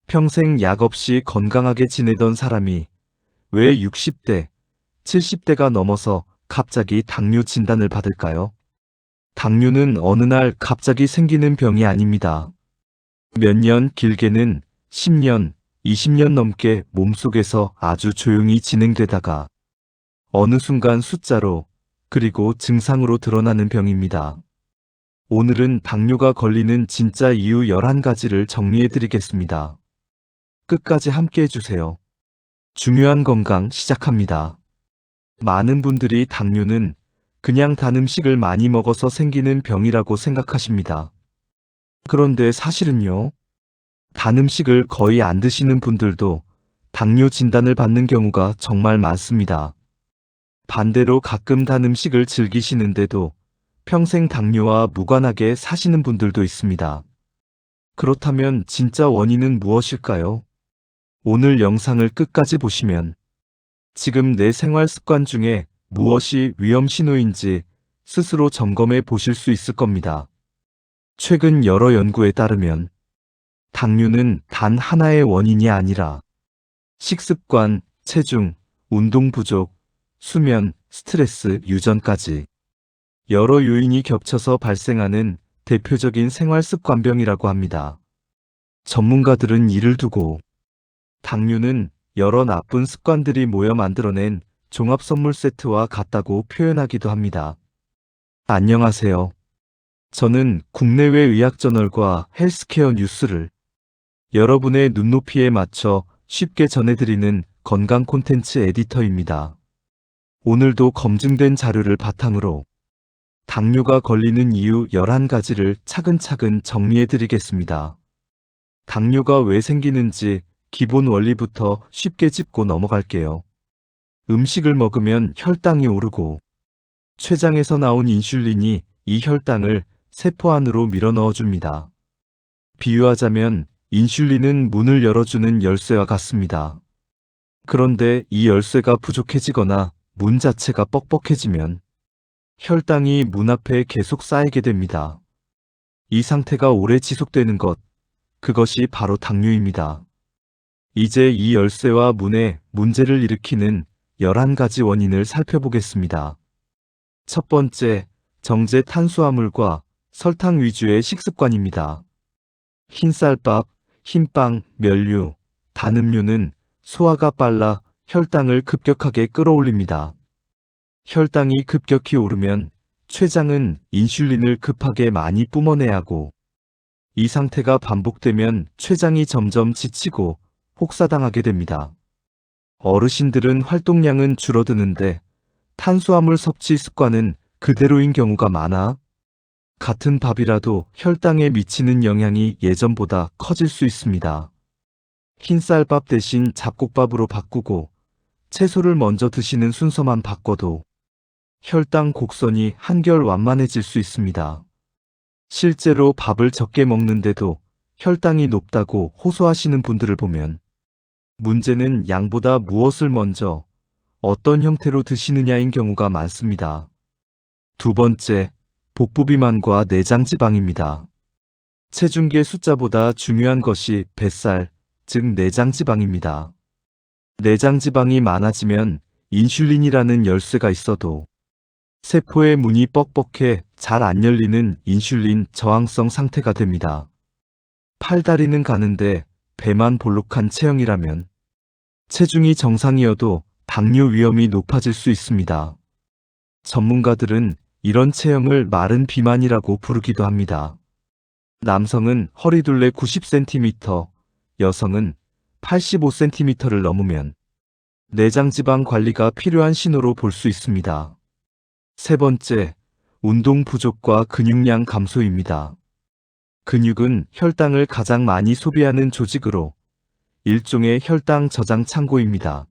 평생 약 없이 건강하게 지내던 사람이 왜 60대, 70대가 넘어서 갑자기 당뇨 진단을 받을까요? 당뇨는 어느 날 갑자기 생기는 병이 아닙니다. 몇 년, 길게는 10년, 20년 넘게 몸속에서 아주 조용히 진행되다가 어느 순간 숫자로 그리고 증상으로 드러나는 병입니다. 오늘은 당뇨가 걸리는 진짜 이유 11가지를 정리해 드리겠습니다. 끝까지 함께 해주세요. 중요한 건강 시작합니다. 많은 분들이 당뇨는 그냥 단 음식을 많이 먹어서 생기는 병이라고 생각하십니다. 그런데 사실은요, 단 음식을 거의 안 드시는 분들도 당뇨 진단을 받는 경우가 정말 많습니다. 반대로 가끔 단 음식을 즐기시는데도 평생 당뇨와 무관하게 사시는 분들도 있습니다. 그렇다면 진짜 원인은 무엇일까요? 오늘 영상을 끝까지 보시면 지금 내 생활 습관 중에 무엇이 위험 신호인지 스스로 점검해 보실 수 있을 겁니다. 최근 여러 연구에 따르면 당뇨는 단 하나의 원인이 아니라 식습관, 체중, 운동 부족, 수면, 스트레스, 유전까지 여러 요인이 겹쳐서 발생하는 대표적인 생활 습관병이라고 합니다. 전문가들은 이를 두고 당뇨는 여러 나쁜 습관들이 모여 만들어낸 종합 선물 세트와 같다고 표현하기도 합니다. 안녕하세요. 저는 국내외 의학저널과 헬스케어 뉴스를 여러분의 눈높이에 맞춰 쉽게 전해드리는 건강 콘텐츠 에디터입니다. 오늘도 검증된 자료를 바탕으로 당뇨가 걸리는 이유 11가지를 차근차근 정리해드리겠습니다. 당뇨가 왜 생기는지 기본 원리부터 쉽게 짚고 넘어갈게요. 음식을 먹으면 혈당이 오르고 췌장에서 나온 인슐린이 이 혈당을 세포 안으로 밀어 넣어줍니다. 비유하자면 인슐린은 문을 열어주는 열쇠와 같습니다. 그런데 이 열쇠가 부족해지거나 문 자체가 뻑뻑해지면 혈당이 문 앞에 계속 쌓이게 됩니다. 이 상태가 오래 지속되는 것, 그것이 바로 당뇨입니다. 이제 이 열쇠와 문에 문제를 일으키는 11가지 원인을 살펴보겠습니다. 첫 번째, 정제 탄수화물과 설탕 위주의 식습관입니다. 흰쌀밥, 흰빵, 면류, 단 음료는 소화가 빨라 혈당을 급격하게 끌어올립니다. 혈당이 급격히 오르면 췌장은 인슐린을 급하게 많이 뿜어내야 하고 이 상태가 반복되면 췌장이 점점 지치고 혹사당하게 됩니다. 어르신들은 활동량은 줄어드는데 탄수화물 섭취 습관은 그대로인 경우가 많아 같은 밥이라도 혈당에 미치는 영향이 예전보다 커질 수 있습니다. 흰쌀밥 대신 잡곡밥으로 바꾸고 채소를 먼저 드시는 순서만 바꿔도 혈당 곡선이 한결 완만해질 수 있습니다. 실제로 밥을 적게 먹는데도 혈당이 높다고 호소하시는 분들을 보면 문제는 양보다 무엇을 먼저 어떤 형태로 드시느냐인 경우가 많습니다. 두 번째, 복부 비만과 내장 지방입니다. 체중계 숫자보다 중요한 것이 뱃살, 즉 내장 지방입니다. 내장 지방이 많아지면 인슐린이라는 열쇠가 있어도 세포의 문이 뻑뻑해 잘 안 열리는 인슐린 저항성 상태가 됩니다. 팔다리는 가는데 배만 볼록한 체형이라면 체중이 정상이어도 당뇨 위험이 높아질 수 있습니다. 전문가들은 이런 체형을 마른 비만이라고 부르기도 합니다. 남성은 허리둘레 90cm, 여성은 85cm를 넘으면 내장지방 관리가 필요한 신호로 볼 수 있습니다. 세 번째, 운동 부족과 근육량 감소입니다. 근육은 혈당을 가장 많이 소비하는 조직으로 일종의 혈당 저장 창고입니다.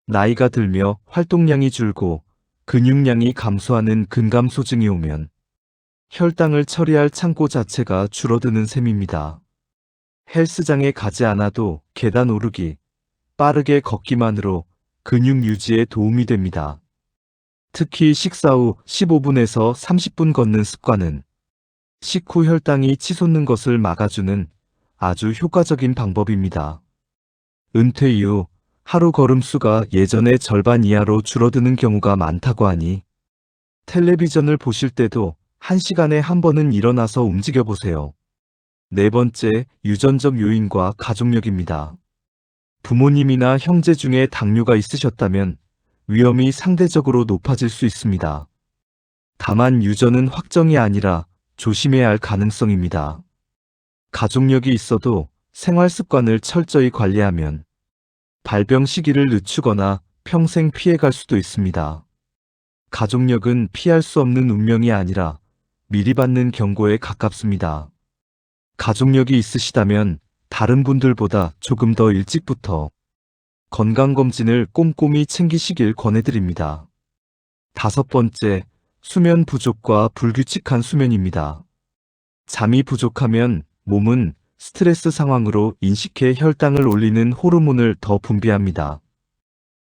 나이가 들며 활동량이 줄고 근육량이 감소하는 근감소증이 오면 혈당을 처리할 창고 자체가 줄어드는 셈입니다. 헬스장에 가지 않아도 계단 오르기, 빠르게 걷기만으로 근육 유지에 도움이 됩니다. 특히 식사 후 15분에서 30분 걷는 습관은 식후 혈당이 치솟는 것을 막아주는 아주 효과적인 방법입니다. 은퇴 이후 하루 걸음수가 예전의 절반 이하로 줄어드는 경우가 많다고 하니 텔레비전을 보실 때도 1시간에 한 번은 일어나서 움직여 보세요. 네 번째, 유전적 요인과 가족력입니다. 부모님이나 형제 중에 당뇨가 있으셨다면 위험이 상대적으로 높아질 수 있습니다. 다만 유전은 확정이 아니라 조심해야 할 가능성입니다. 가족력이 있어도 생활 습관을 철저히 관리하면 발병 시기를 늦추거나 평생 피해갈 수도 있습니다. 가족력은 피할 수 없는 운명이 아니라 미리 받는 경고에 가깝습니다. 가족력이 있으시다면 다른 분들보다 조금 더 일찍부터 건강검진을 꼼꼼히 챙기시길 권해드립니다. 다섯 번째, 수면 부족과 불규칙한 수면입니다. 잠이 부족하면 몸은 스트레스 상황으로 인식해 혈당을 올리는 호르몬을 더 분비합니다.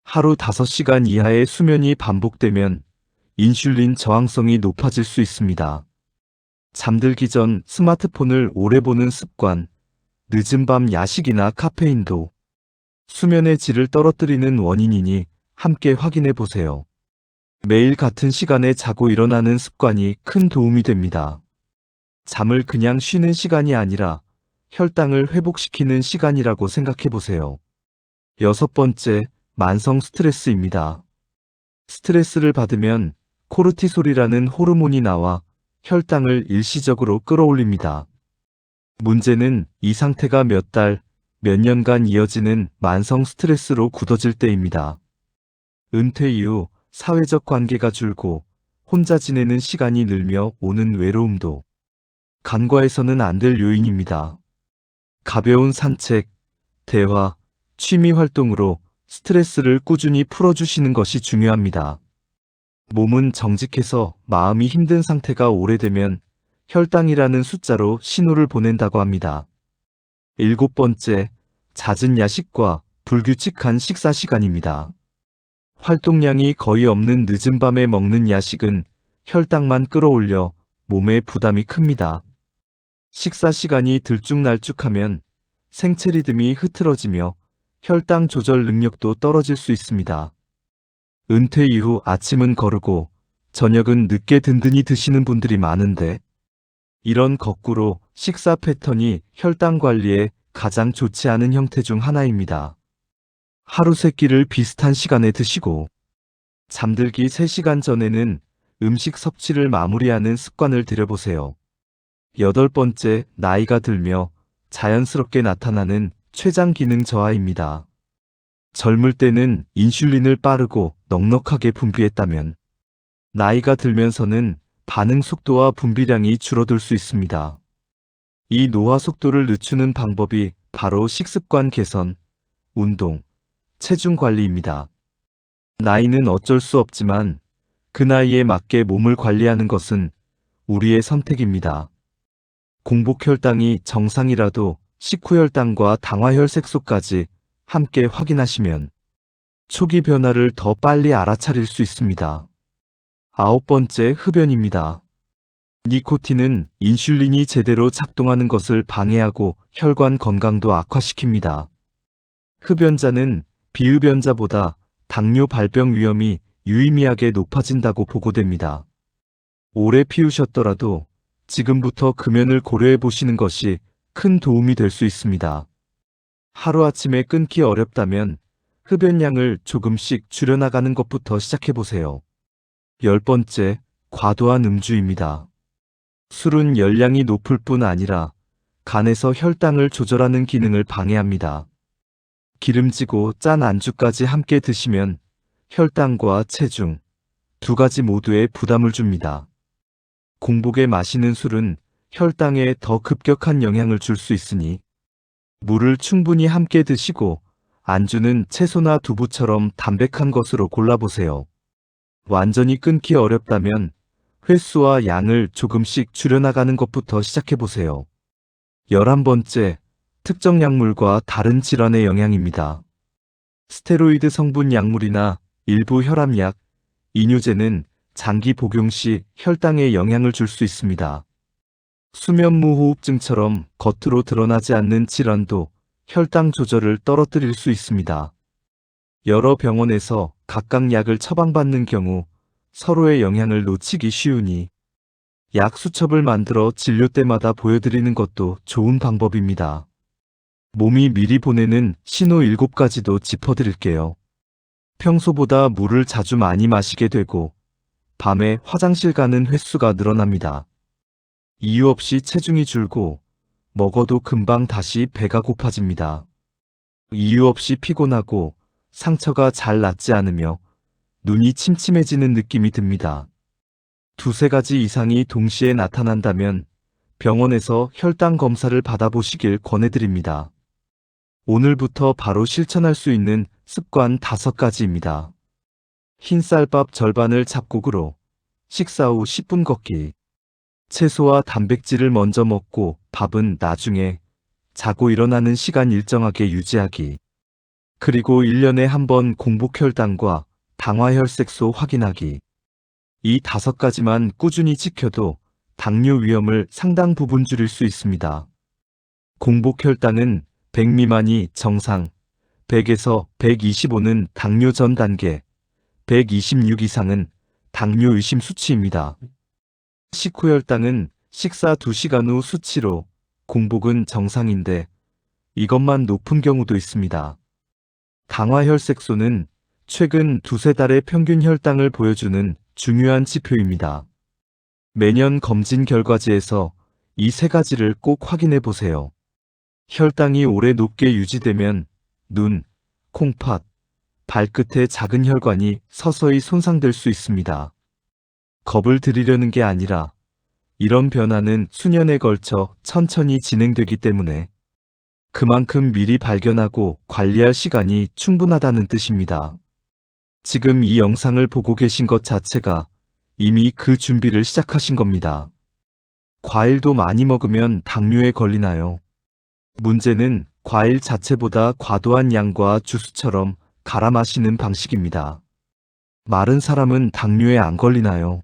하루 5시간 이하의 수면이 반복되면 인슐린 저항성이 높아질 수 있습니다. 잠들기 전 스마트폰을 오래 보는 습관, 늦은 밤 야식이나 카페인도 수면의 질을 떨어뜨리는 원인이니 함께 확인해 보세요. 매일 같은 시간에 자고 일어나는 습관이 큰 도움이 됩니다. 잠을 그냥 쉬는 시간이 아니라 혈당을 회복시키는 시간이라고 생각해 보세요. 여섯 번째, 만성 스트레스입니다. 스트레스를 받으면 코르티솔이라는 호르몬이 나와 혈당을 일시적으로 끌어올립니다. 문제는 이 상태가 몇 달, 몇 년간 이어지는 만성 스트레스로 굳어질 때입니다. 은퇴 이후 사회적 관계가 줄고 혼자 지내는 시간이 늘며 오는 외로움도 간과해서는 안 될 요인입니다. 가벼운 산책, 대화, 취미 활동으로 스트레스를 꾸준히 풀어주시는 것이 중요합니다. 몸은 정직해서 마음이 힘든 상태가 오래되면 혈당이라는 숫자로 신호를 보낸다고 합니다. 일곱 번째, 잦은 야식과 불규칙한 식사 시간입니다. 활동량이 거의 없는 늦은 밤에 먹는 야식은 혈당만 끌어올려 몸에 부담이 큽니다. 식사 시간이 들쭉날쭉하면 생체 리듬이 흐트러지며 혈당 조절 능력도 떨어질 수 있습니다. 은퇴 이후 아침은 거르고 저녁은 늦게 든든히 드시는 분들이 많은데 이런 거꾸로 식사 패턴이 혈당 관리에 가장 좋지 않은 형태 중 하나입니다. 하루 3끼를 비슷한 시간에 드시고 잠들기 3시간 전에는 음식 섭취를 마무리하는 습관을 들여보세요. 여덟 번째, 나이가 들며 자연스럽게 나타나는 췌장 기능 저하입니다. 젊을 때는 인슐린을 빠르고 넉넉하게 분비했다면 나이가 들면서는 반응 속도와 분비량이 줄어들 수 있습니다. 이 노화 속도를 늦추는 방법이 바로 식습관 개선, 운동, 체중 관리입니다. 나이는 어쩔 수 없지만 그 나이에 맞게 몸을 관리하는 것은 우리의 선택입니다. 공복 혈당이 정상이라도 식후 혈당과 당화혈색소까지 함께 확인하시면 초기 변화를 더 빨리 알아차릴 수 있습니다. 아홉 번째, 흡연입니다. 니코틴은 인슐린이 제대로 작동하는 것을 방해하고 혈관 건강도 악화시킵니다. 흡연자는 비흡연자보다 당뇨 발병 위험이 유의미하게 높아진다고 보고됩니다. 오래 피우셨더라도 지금부터 금연을 고려해 보시는 것이 큰 도움이 될 수 있습니다. 하루아침에 끊기 어렵다면 흡연량을 조금씩 줄여나가는 것부터 시작해 보세요. 열 번째, 과도한 음주입니다. 술은 열량이 높을 뿐 아니라 간에서 혈당을 조절하는 기능을 방해합니다. 기름지고 짠 안주까지 함께 드시면 혈당과 체중, 두 가지 모두에 부담을 줍니다. 공복에 마시는 술은 혈당에 더 급격한 영향을 줄 수 있으니 물을 충분히 함께 드시고 안주는 채소나 두부처럼 담백한 것으로 골라보세요. 완전히 끊기 어렵다면 횟수와 양을 조금씩 줄여나가는 것부터 시작해보세요. 11번째, 특정 약물과 다른 질환의 영향입니다. 스테로이드 성분 약물이나 일부 혈압약, 이뇨제는 장기 복용 시 혈당에 영향을 줄 수 있습니다. 수면무호흡증처럼 겉으로 드러나지 않는 질환도 혈당 조절을 떨어뜨릴 수 있습니다. 여러 병원에서 각각 약을 처방받는 경우 서로의 영향을 놓치기 쉬우니 약 수첩을 만들어 진료 때마다 보여드리는 것도 좋은 방법입니다. 몸이 미리 보내는 신호 7가지도 짚어드릴게요. 평소보다 물을 자주 많이 마시게 되고 밤에 화장실 가는 횟수가 늘어납니다. 이유 없이 체중이 줄고 먹어도 금방 다시 배가 고파집니다. 이유 없이 피곤하고 상처가 잘 낫지 않으며 눈이 침침해지는 느낌이 듭니다. 두세 가지 이상이 동시에 나타난다면 병원에서 혈당 검사를 받아보시길 권해드립니다. 오늘부터 바로 실천할 수 있는 습관 5가지입니다. 흰쌀밥 절반을 잡곡으로 식사 후 10분 걷기. 채소와 단백질을 먼저 먹고 밥은 나중에 자고 일어나는 시간 일정하게 유지하기. 그리고 1년에 한 번 공복혈당과 당화혈색소 확인하기. 이 5가지만 꾸준히 지켜도 당뇨 위험을 상당 부분 줄일 수 있습니다. 공복혈당은 100 미만이 정상, 100에서 125는 당뇨 전 단계, 126 이상은 당뇨 의심 수치입니다. 식후혈당은 식사 2시간 후 수치로 공복은 정상인데 이것만 높은 경우도 있습니다. 당화혈색소는 최근 두세 달의 평균 혈당을 보여주는 중요한 지표입니다. 매년 검진 결과지에서 이 3가지를 꼭 확인해 보세요. 혈당이 오래 높게 유지되면 눈, 콩팥, 발끝의 작은 혈관이 서서히 손상될 수 있습니다. 겁을 들이려는 게 아니라 이런 변화는 수년에 걸쳐 천천히 진행되기 때문에 그만큼 미리 발견하고 관리할 시간이 충분하다는 뜻입니다. 지금 이 영상을 보고 계신 것 자체가 이미 그 준비를 시작하신 겁니다. 과일도 많이 먹으면 당뇨에 걸리나요? 문제는 과일 자체보다 과도한 양과 주스처럼 갈아 마시는 방식입니다. 마른 사람은 당뇨에 안 걸리나요?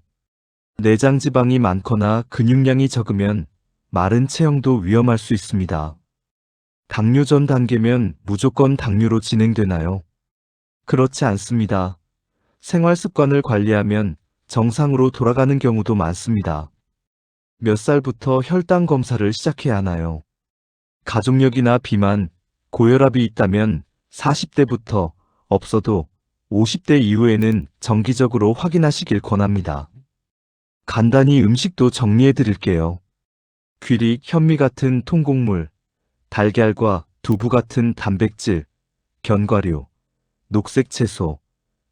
내장 지방이 많거나 근육량이 적으면 마른 체형도 위험할 수 있습니다. 당뇨 전 단계면 무조건 당뇨로 진행되나요? 그렇지 않습니다. 생활 습관을 관리하면 정상으로 돌아가는 경우도 많습니다. 몇 살부터 혈당 검사를 시작해야 하나요? 가족력이나 비만, 고혈압이 있다면 40대부터, 없어도 50대 이후에는 정기적으로 확인하시길 권합니다. 간단히 음식도 정리해 드릴게요. 귀리, 현미 같은 통곡물, 달걀과 두부 같은 단백질, 견과류, 녹색 채소,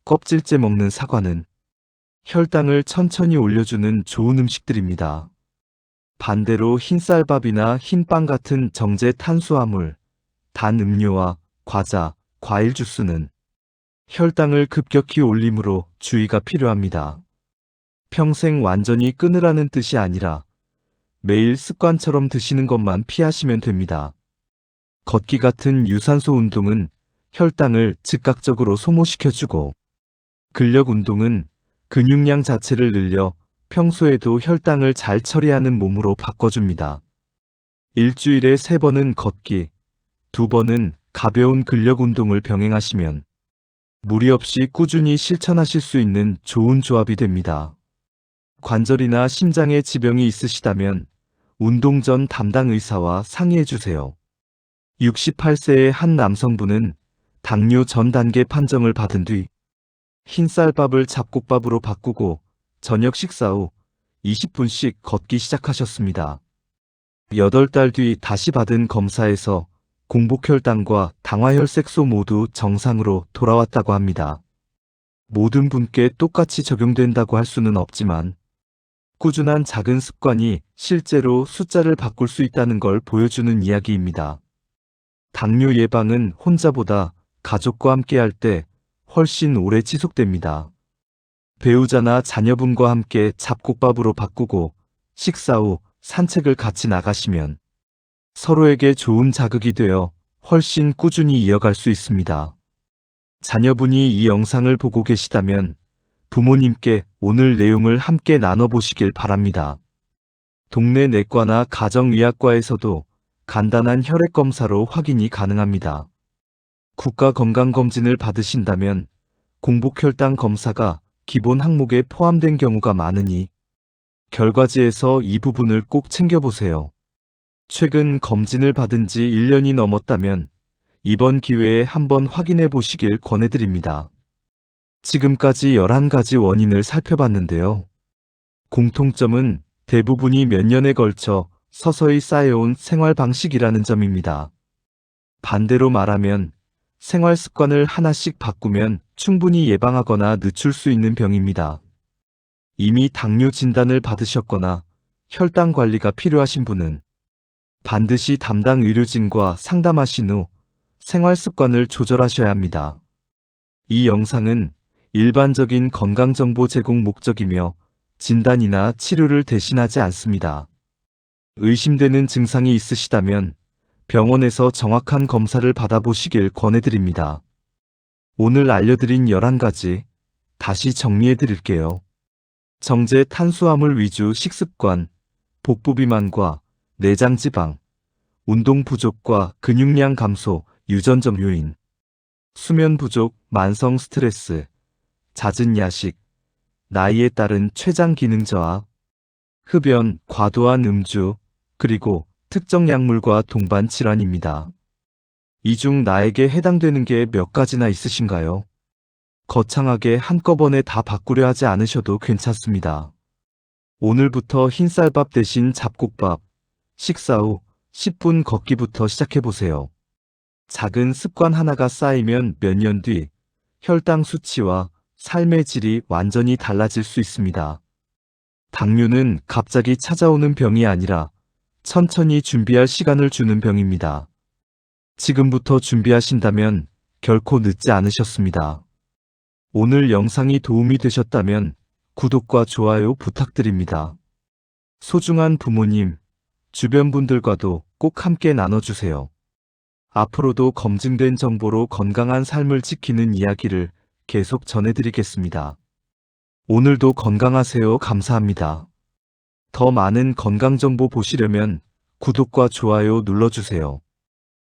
껍질째 먹는 사과는 혈당을 천천히 올려주는 좋은 음식들입니다. 반대로 흰쌀밥이나 흰빵 같은 정제 탄수화물, 단 음료와 과자, 과일 주스는 혈당을 급격히 올리므로 주의가 필요합니다. 평생 완전히 끊으라는 뜻이 아니라 매일 습관처럼 드시는 것만 피하시면 됩니다. 걷기 같은 유산소 운동은 혈당을 즉각적으로 소모시켜주고 근력 운동은 근육량 자체를 늘려 평소에도 혈당을 잘 처리하는 몸으로 바꿔줍니다. 일주일에 3번은 걷기, 2번은 가벼운 근력 운동을 병행하시면 무리 없이 꾸준히 실천하실 수 있는 좋은 조합이 됩니다. 관절이나 심장에 지병이 있으시다면 운동 전 담당 의사와 상의해 주세요. 68세의 한 남성분은 당뇨 전 단계 판정을 받은 뒤 흰쌀밥을 잡곡밥으로 바꾸고 저녁 식사 후 20분씩 걷기 시작하셨습니다. 8달 뒤 다시 받은 검사에서 공복혈당과 당화혈색소 모두 정상으로 돌아왔다고 합니다. 모든 분께 똑같이 적용된다고 할 수는 없지만 꾸준한 작은 습관이 실제로 숫자를 바꿀 수 있다는 걸 보여주는 이야기입니다. 당뇨 예방은 혼자보다 가족과 함께할 때 훨씬 오래 지속됩니다. 배우자나 자녀분과 함께 잡곡밥으로 바꾸고 식사 후 산책을 같이 나가시면 서로에게 좋은 자극이 되어 훨씬 꾸준히 이어갈 수 있습니다. 자녀분이 이 영상을 보고 계시다면 부모님께 오늘 내용을 함께 나눠보시길 바랍니다. 동네 내과나 가정의학과에서도 간단한 혈액 검사로 확인이 가능합니다. 국가건강검진을 받으신다면 공복혈당 검사가 기본 항목에 포함된 경우가 많으니 결과지에서 이 부분을 꼭 챙겨보세요. 최근 검진을 받은 지 1년이 넘었다면 이번 기회에 한번 확인해 보시길 권해드립니다. 지금까지 11가지 원인을 살펴봤는데요. 공통점은 대부분이 몇 년에 걸쳐 서서히 쌓여온 생활 방식이라는 점입니다. 반대로 말하면 생활 습관을 하나씩 바꾸면 충분히 예방하거나 늦출 수 있는 병입니다. 이미 당뇨 진단을 받으셨거나 혈당 관리가 필요하신 분은 반드시 담당 의료진과 상담하신 후 생활 습관을 조절하셔야 합니다. 이 영상은 일반적인 건강정보 제공 목적이며 진단이나 치료를 대신하지 않습니다. 의심되는 증상이 있으시다면 병원에서 정확한 검사를 받아보시길 권해드립니다. 오늘 알려드린 11가지 다시 정리해 드릴게요. 정제 탄수화물 위주 식습관, 복부 비만과 내장 지방, 운동 부족과 근육량 감소, 유전적 요인, 수면 부족, 만성 스트레스, 잦은 야식, 나이에 따른 췌장 기능 저하, 흡연, 과도한 음주, 그리고 특정 약물과 동반 질환입니다. 이 중 나에게 해당되는 게 몇 가지나 있으신가요? 거창하게 한꺼번에 다 바꾸려 하지 않으셔도 괜찮습니다. 오늘부터 흰쌀밥 대신 잡곡밥, 식사 후 10분 걷기부터 시작해보세요. 작은 습관 하나가 쌓이면 몇 년 뒤 혈당 수치와 삶의 질이 완전히 달라질 수 있습니다. 당뇨는 갑자기 찾아오는 병이 아니라 천천히 준비할 시간을 주는 병입니다. 지금부터 준비하신다면 결코 늦지 않으셨습니다. 오늘 영상이 도움이 되셨다면 구독과 좋아요 부탁드립니다. 소중한 부모님, 주변 분들과도 꼭 함께 나눠주세요. 앞으로도 검증된 정보로 건강한 삶을 지키는 이야기를 계속 전해드리겠습니다. 오늘도 건강하세요. 감사합니다. 더 많은 건강정보 보시려면 구독과 좋아요 눌러주세요.